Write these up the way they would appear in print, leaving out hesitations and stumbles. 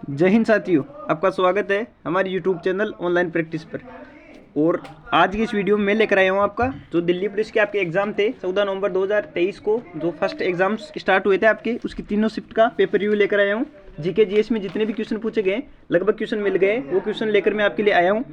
जय हिंद साथियों, आपका स्वागत है हमारे यूट्यूब चैनल ऑनलाइन प्रैक्टिस पर। और आज की इस वीडियो में मैं लेकर आया हूँ आपका जो दिल्ली पुलिस के आपके एग्जाम थे 14 नवंबर 2023 को जो फर्स्ट एग्जाम्स स्टार्ट हुए थे आपके, उसकी तीनों शिफ्ट का पेपर रिव्यू लेकर आया हूँ। जीके जीएस में जितने भी क्वेश्चन पूछे गए लगभग क्वेश्चन मिल गए, वो क्वेश्चन लेकर मैं आपके लिए आया हूँ।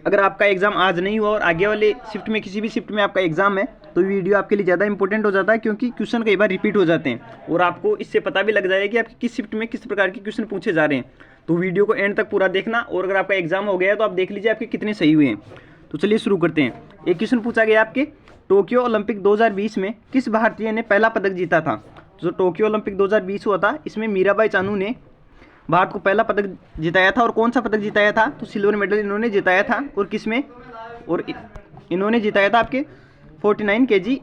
अगर आपका एग्जाम आज नहीं हुआ और आगे वाले शिफ्ट में किसी भी शिफ्ट में आपका एग्जाम है तो वीडियो आपके लिए ज़्यादा इंपॉर्टेंट हो जाता है, क्योंकि क्वेश्चन कई बार रिपीट हो जाते हैं और आपको इससे पता भी लग जाएगा कि आपकी किस शिफ्ट में किस प्रकार के क्वेश्चन पूछे जा रहे हैं। तो वीडियो को एंड तक पूरा देखना, और अगर आपका एग्जाम हो गया है तो आप देख लीजिए आपके कितने सही हुए हैं। तो चलिए शुरू करते हैं। एक क्वेश्चन पूछा गया आपके, टोक्यो ओलंपिक 2020 में किस भारतीय ने पहला पदक जीता था। जो टोक्यो ओलंपिक 2020 हुआ था इसमें मीराबाई चानू ने भारत को पहला पदक जिताया था। और कौन सा पदक जिताया था, तो सिल्वर मेडल इन्होंने जिताया था। और किसमें, और इन्होंने जिताया था आपके 49 kg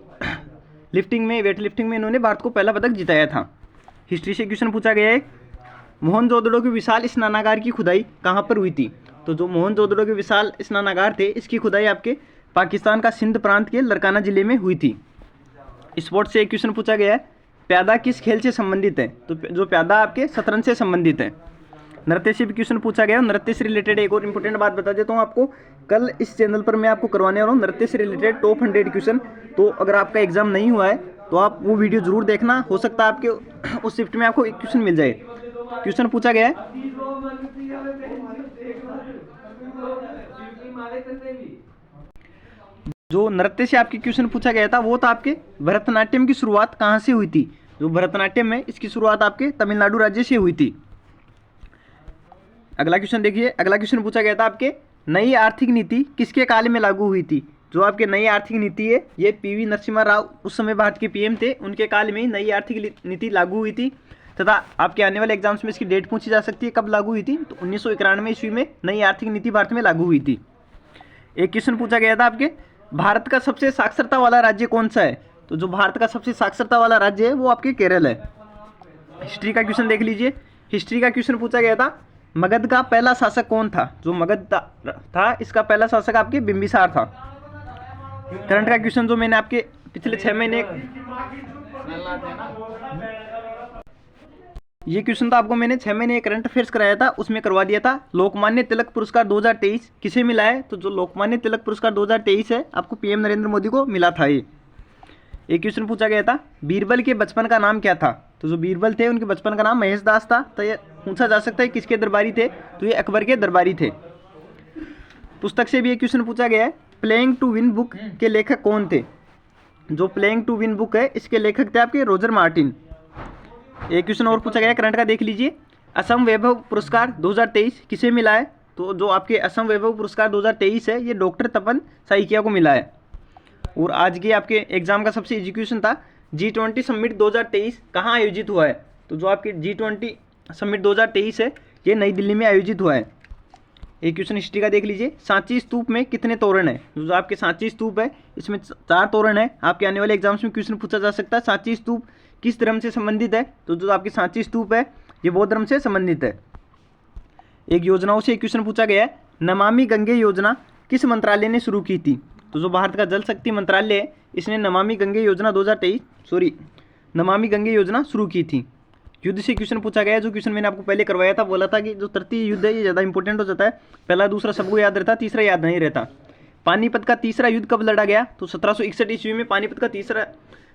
लिफ्टिंग में, वेट लिफ्टिंग में इन्होंने भारत को पहला पदक जिताया था। हिस्ट्री से क्वेश्चन पूछा गया है, मोहनजोदड़ो के विशाल स्नानागार की खुदाई कहाँ पर हुई थी। तो जो मोहनजोदड़ो के विशाल स्नानागार थे इसकी खुदाई आपके पाकिस्तान का सिंध प्रांत के लरकाना जिले में हुई थी। स्पोर्ट्स से एक क्वेश्चन पूछा गया है, प्यादा किस खेल से संबंधित है। तो जो प्यादा आपके शतरंज से संबंधित है। नृत्य से भी क्वेश्चन पूछा गया, नृत्य से रिलेटेड एक और इंपॉर्टेंट बात बता देता हूँ आपको। कल इस चैनल पर मैं आपको करवाने वाला हूँ नृत्य से रिलेटेड टॉप 100 क्वेश्चन। तो अगर आपका एग्जाम नहीं हुआ है तो आप वो वीडियो जरूर देखना, हो सकता है आपके उस शिफ्ट में आपको एक क्वेश्चन मिल जाए। क्वेश्चन पूछा गया है, जो नृत्य से आपके क्वेश्चन पूछा गया था वो था आपके भरतनाट्यम की शुरुआत कहाँ से हुई थी। जो भरतनाट्यम है इसकी शुरुआत आपके तमिलनाडु राज्य से हुई थी। अगला क्वेश्चन देखिए, अगला क्वेश्चन पूछा गया था आपके, नई आर्थिक नीति किसके काल में लागू हुई थी। जो आपके नई आर्थिक नीति है ये पीवी नरसिम्हा राव उस समय भारत के पीएम थे, उनके काल में नई आर्थिक नीति लागू हुई थी। तथा आपके आने वाले एग्जाम्स में इसकी डेट पूछी जा सकती है कब लागू हुई थी। तो 1991 ईस्वी में नई आर्थिक नीति भारत में लागू हुई थी। एक क्वेश्चन पूछा गया था आपके, भारत का सबसे साक्षरता वाला राज्य कौन सा है। तो जो भारत का सबसे साक्षरता वाला राज्य है वो आपके केरल है। हिस्ट्री का क्वेश्चन देख लीजिए। हिस्ट्री का क्वेश्चन पूछा गया था, मगध का पहला शासक कौन था। जो मगध था इसका पहला शासक आपके बिंबिसार था। करंट का क्वेश्चन जो मैंने आपके पिछले 6 महीने, ये क्वेश्चन तो आपको मैंने 6 महीने करंट अफेयर्स कराया था उसमें करवा दिया था। लोकमान्य तिलक पुरस्कार 2023 किसे मिला है। तो जो लोकमान्य तिलक पुरस्कार 2023 है आपको पीएम नरेंद्र मोदी को मिला था। ये एक क्वेश्चन पूछा गया था, बीरबल के बचपन का नाम क्या था। तो जो बीरबल थे उनके बचपन का नाम महेश दास था। तो ये पूछा जा सकता है किसके दरबारी थे, तो ये अकबर के दरबारी थे। पुस्तक से भी एक क्वेश्चन पूछा गया है, प्लेइंग टू विन बुक के लेखक कौन थे। जो प्लेइंग टू विन बुक है इसके लेखक थे आपके रॉजर मार्टिन। एक क्वेश्चन और पूछा गया करंट का देख लीजिए, असम वैभव पुरस्कार 2023 किसे मिला है। तो जो आपके असम वैभव पुरस्कार 2023 है ये डॉक्टर तपन साइकिया को मिला है। और आज के आपके एग्जाम का सबसे इजी क्वेश्चन था, G20 समिट 2023 कहाँ आयोजित हुआ है। तो जो आपके G20 समिट 2023 है ये नई दिल्ली में आयोजित हुआ है। एक क्वेश्चन हिस्ट्री का देख लीजिए, सांची स्तूप में कितने तोरण है। जो आपके सांची स्तूप है इसमें 4 तोरण है। आपके आने वाले एग्जाम्स में क्वेश्चन पूछा जा सकता है सांची स्तूप किस धर्म से संबंधित है। तो जो आपकी सांची स्तूप है ये बौद्ध धर्म से संबंधित है। एक योजनाओं से एक क्वेश्चन पूछा गया है, नमामि गंगे योजना किस मंत्रालय ने शुरू की थी। तो जो भारत का जल शक्ति मंत्रालय है इसने नमामि गंगे योजना 2023 नमामि गंगे योजना शुरू की थी। युद्ध से क्वेश्चन पूछा गया है, जो क्वेश्चन मैंने आपको पहले करवाया था, बोला था कि जो तृतीय युद्ध है ये ज़्यादा इंपॉर्टेंट हो जाता है। पहला दूसरा सबको याद रहता, तीसरा याद नहीं रहता। पानीपत का तीसरा युद्ध कब लड़ा गया। तो 1761 ईस्वी में पानीपत का तीसरा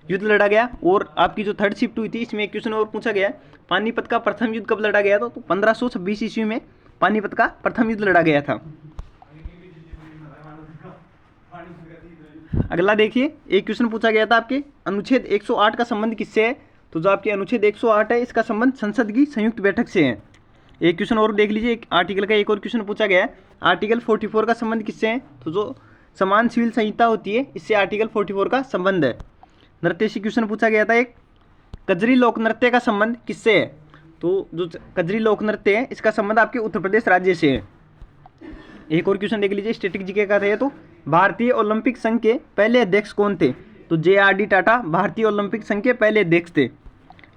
युद्ध लड़ा गया। और आपकी जो थर्ड शिफ्ट हुई थी इसमें एक क्वेश्चन और पूछा गया, पानीपत का प्रथम युद्ध कब लड़ा गया था। तो 1526 ईस्वी में पानीपत का प्रथम युद्ध लड़ा गया था। अगला देखिए, एक क्वेश्चन पूछा गया था आपके, अनुच्छेद 108 का संबंध किससे है। तो जो आपके अनुच्छेद 108 है इसका संबंध संसद की संयुक्त बैठक से है। एक क्वेश्चन और देख लीजिए, एक आर्टिकल का एक और क्वेश्चन पूछा गया है, आर्टिकल 44 का संबंध किससे है। तो जो समान सिविल संहिता होती है इससे आर्टिकल 44 का संबंध है। नृत्य से क्वेश्चन पूछा गया था, एक कजरी लोक नृत्य का संबंध किससे है। तो जो कजरी लोक नृत्य है इसका संबंध आपके उत्तर प्रदेश राज्य से है। एक और क्वेश्चन देख लीजिए, स्टैटिक जीके का था। तो भारतीय ओलंपिक संघ के पहले अध्यक्ष कौन थे। तो JRD टाटा भारतीय ओलंपिक संघ के पहले अध्यक्ष थे।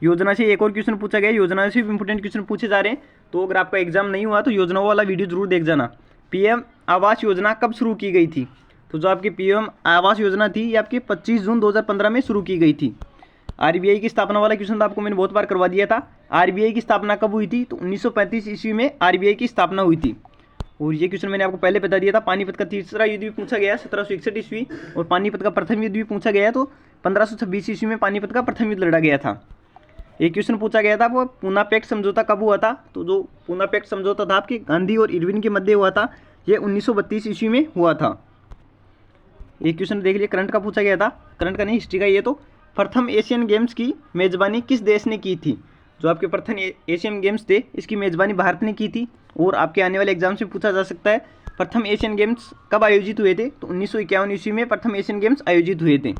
योजना से एक और क्वेश्चन पूछा गया, योजना से भी इंपॉर्टेंट क्वेश्चन पूछे जा रहे हैं। तो अगर आपका एग्जाम नहीं हुआ तो योजनाओं वाला वीडियो जरूर देख जाना। PM आवास योजना कब शुरू की गई थी। तो जो आपकी PM आवास योजना थी ये आपकी 25 जून 2015 में शुरू की गई थी। आरबीआई की स्थापना वाला क्वेश्चन तो आपको मैंने बहुत बार करवा दिया था। आरबीआई की स्थापना कब हुई थी? तो 1935 ईस्वी में आरबीआई की स्थापना हुई थी। और ये क्वेश्चन मैंने आपको पहले बता दिया था। पानीपत का तीसरा युद्ध भी पूछा गया 1761 ईस्वी, और पानीपत का प्रथम युद्ध भी पूछा गया है, तो 1526 ईस्वी में पानीपत का प्रथम युद्ध लड़ा गया था। एक क्वेश्चन पूछा गया था वो पूना पैक्ट समझौता कब हुआ था? तो जो पूना पैक्ट समझौता था आपके गांधी और इरविन के मध्य हुआ था, ये 1932 ईस्वी में हुआ था। एक क्वेश्चन देख लिया, करंट का पूछा गया था, करंट का नहीं हिस्ट्री का। ये तो प्रथम एशियन गेम्स की मेजबानी किस देश ने की थी? जो आपके प्रथम एशियन गेम्स थे इसकी मेजबानी भारत ने की थी। और आपके आने वाले एग्जाम से पूछा जा सकता है प्रथम एशियन गेम्स कब आयोजित हुए थे? तो 1951 ईस्वी में प्रथम एशियन गेम्स आयोजित हुए थे।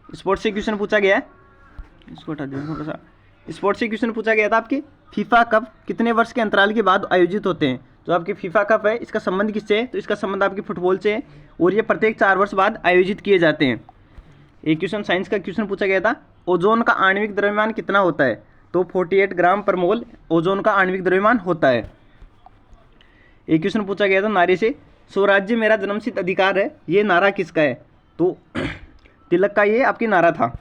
स्पोर्ट्स से क्वेश्चन पूछा गया है, इसको हटा दें थोड़ा सा। स्पोर्ट्स से क्वेश्चन पूछा गया था आपके फीफा कप कितने वर्ष के अंतराल के बाद आयोजित होते हैं? जो आपके फीफा कप है इसका संबंध किससे है? तो इसका संबंध आपके फुटबॉल से है, और ये प्रत्येक 4 वर्ष बाद आयोजित किए जाते हैं। एक क्वेश्चन साइंस का क्वेश्चन पूछा गया था, ओजोन का आणविक द्रव्यमान कितना होता है? तो 48 ग्राम पर मोल ओजोन का आणविक द्रव्यमान होता है। एक क्वेश्चन पूछा गया था नारे से, स्वराज्य मेरा जन्मसिद्ध अधिकार है, ये नारा किसका है? तो तिलक का ये आपके नारा था।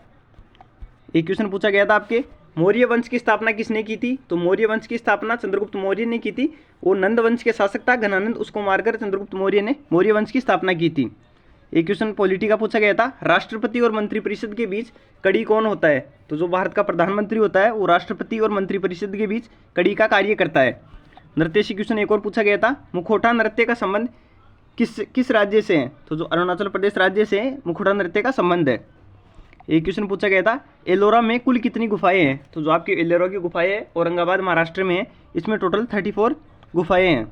एक क्वेश्चन पूछा गया था आपके मौर्य वंश की स्थापना किसने की थी? तो मौर्य वंश की स्थापना चंद्रगुप्त मौर्य ने की थी, और नंद वंश के शासक था घनानंद, उसको मारकर चंद्रगुप्त मौर्य ने मौर्य वंश की स्थापना की थी। एक क्वेश्चन पॉलिटी का पूछा गया था, राष्ट्रपति और मंत्रिपरिषद के बीच कड़ी कौन होता है? तो जो भारत का प्रधानमंत्री होता है वो राष्ट्रपति और मंत्रिपरिषद के बीच कड़ी का कार्य करता है। नृत्य से क्वेश्चन एक और पूछा गया था, मुखौटा नृत्य का संबंध किस राज्य से है? तो जो अरुणाचल प्रदेश राज्य से मुखौटा नृत्य का संबंध है। एक क्वेश्चन पूछा गया था, एलोरा में कुल कितनी गुफाएं हैं? तो जो आपकी एलोरा की गुफाएं हैं औरंगाबाद महाराष्ट्र में है, इसमें टोटल 34 गुफाएं हैं।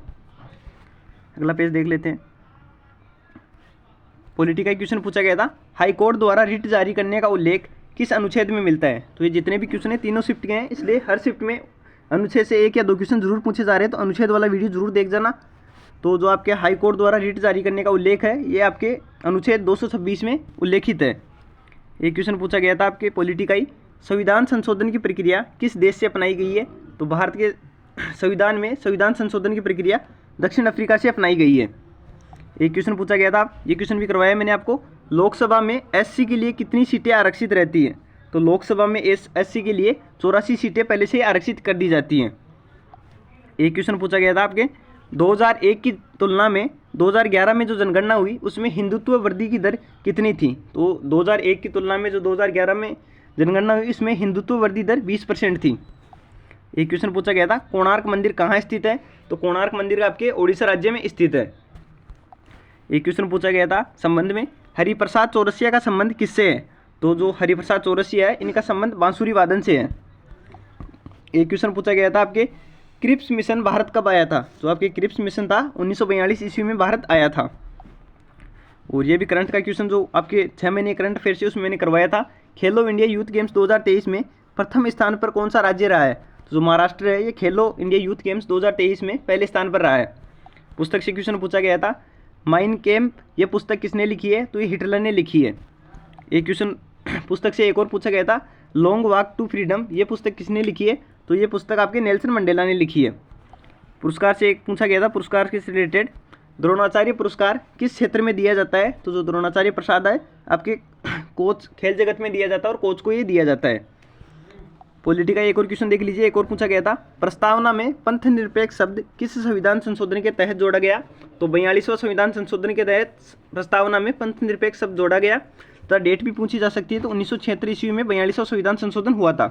अगला पेज देख लेते हैं। पॉलिटी का क्वेश्चन पूछा गया था, हाई कोर्ट द्वारा रिट जारी करने का उल्लेख किस अनुच्छेद में मिलता है? तो ये जितने भी क्वेश्चन है तीनों शिफ्ट के हैं, इसलिए हर शिफ्ट में अनुच्छेद से 1 या 2 क्वेश्चन जरूर पूछे जा रहे हैं, तो अनुच्छेद वाला वीडियो जरूर देख जाना। तो जो आपके हाई कोर्ट द्वारा रिट जारी करने का उल्लेख है ये आपके अनुच्छेद 226 में उल्लेखित है। एक क्वेश्चन पूछा गया था आपके पॉलिटी का ही, संविधान संशोधन की प्रक्रिया किस देश से अपनाई गई है? तो भारत के संविधान में संविधान संशोधन की प्रक्रिया दक्षिण अफ्रीका से अपनाई गई है। एक क्वेश्चन पूछा गया था, ये क्वेश्चन भी करवाया मैंने आपको, लोकसभा में एससी के लिए कितनी सीटें आरक्षित रहती हैं? तो लोकसभा में एससी के लिए 84 सीटें पहले से आरक्षित कर दी जाती हैं। एक क्वेश्चन पूछा गया था आपके 2001 की तुलना में 2011 में जो जनगणना हुई उसमें हिंदुत्व वृद्धि की दर कितनी थी? तो 2001 की तुलना में जो 2011 में जनगणना हुई इसमें हिंदुत्व वृद्धि दर 20% थी। एक क्वेश्चन पूछा गया था, कोणार्क मंदिर कहाँ स्थित है? तो कोणार्क मंदिर आपके ओडिशा राज्य में स्थित है। एक क्वेश्चन पूछा गया था संबंध में, हरिप्रसाद चौरसिया का संबंध किससे है? तो जो हरिप्रसाद चौरसिया है इनका संबंध बांसुरी वादन से है। एक क्वेश्चन पूछा गया था आपके क्रिप्स मिशन भारत कब आया था? जो आपके क्रिप्स मिशन था 1942 ईस्वी में भारत आया था। और ये भी करंट का क्वेश्चन जो आपके 6 महीने करंट अफेयर से उसमें मैंने करवाया था, खेलो इंडिया यूथ गेम्स 2023 में प्रथम स्थान पर कौन सा राज्य रहा है? तो जो महाराष्ट्र है ये खेलो इंडिया यूथ गेम्स 2023 में पहले स्थान पर रहा है। पुस्तक से क्वेश्चन पूछा गया था, माइन कैम्प ये पुस्तक किसने लिखी है? तो ये हिटलर ने लिखी है। एक क्वेश्चन पुस्तक से एक और पूछा गया था, लॉन्ग वॉक टू फ्रीडम ये पुस्तक किसने लिखी है? तो ये पुस्तक आपके नेल्सन मंडेला ने लिखी है। पुरस्कार से एक पूछा गया था, पुरस्कार के रिलेटेड, द्रोणाचार्य पुरस्कार किस क्षेत्र में दिया जाता है? तो जो द्रोणाचार्य प्रसाद है आपके कोच खेल जगत में दिया जाता है और कोच को ये दिया जाता है। पॉलिटी का एक और क्वेश्चन देख लीजिए। एक और पूछा गया था, प्रस्तावना में पंथ निरपेक्ष शब्द किस संविधान संशोधन के तहत जोड़ा गया? तो 42वां संविधान संशोधन के तहत प्रस्तावना में पंथ निरपेक्ष शब्द जोड़ा गया। तो डेट भी पूछी जा सकती है, तो 1976 ईस्वी में 42वां संविधान संशोधन हुआ था।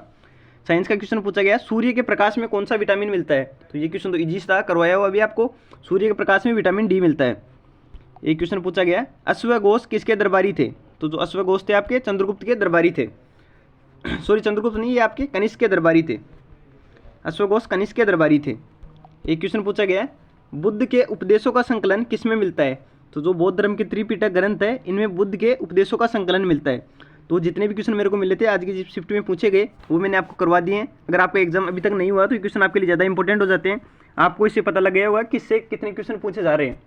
साइंस का क्वेश्चन पूछा गया, सूर्य के प्रकाश में कौन सा विटामिन मिलता है? तो ये क्वेश्चन तो इजी था, करवाया हुआ अभी आपको। सूर्य के प्रकाश में विटामिन डी मिलता है। एक क्वेश्चन पूछा गया, अश्वघोष किसके दरबारी थे? तो जो अश्वघोष थे आपके चंद्रगुप्त के दरबारी थे। सॉरी चंद्रगुप्त नहीं, ये आपके कनिष्क के दरबारी थे। अश्वघोष कनिष्क के दरबारी थे। एक क्वेश्चन पूछा गया, बुद्ध के उपदेशों का संकलन किसमें मिलता है? तो जो बौद्ध धर्म के त्रिपिटक ग्रंथ है इनमें बुद्ध के उपदेशों का संकलन मिलता है। तो जितने भी क्वेश्चन मेरे को मिले थे आज की शिफ्ट में पूछे गए वो मैंने आपको करवा दिए हैं। अगर आपका एग्जाम अभी तक नहीं हुआ तो ये क्वेश्चन आपके लिए ज़्यादा इंपॉर्टेंट हो जाते हैं। आपको इससे पता लग गया होगा किससे कितने क्वेश्चन पूछे जा रहे हैं।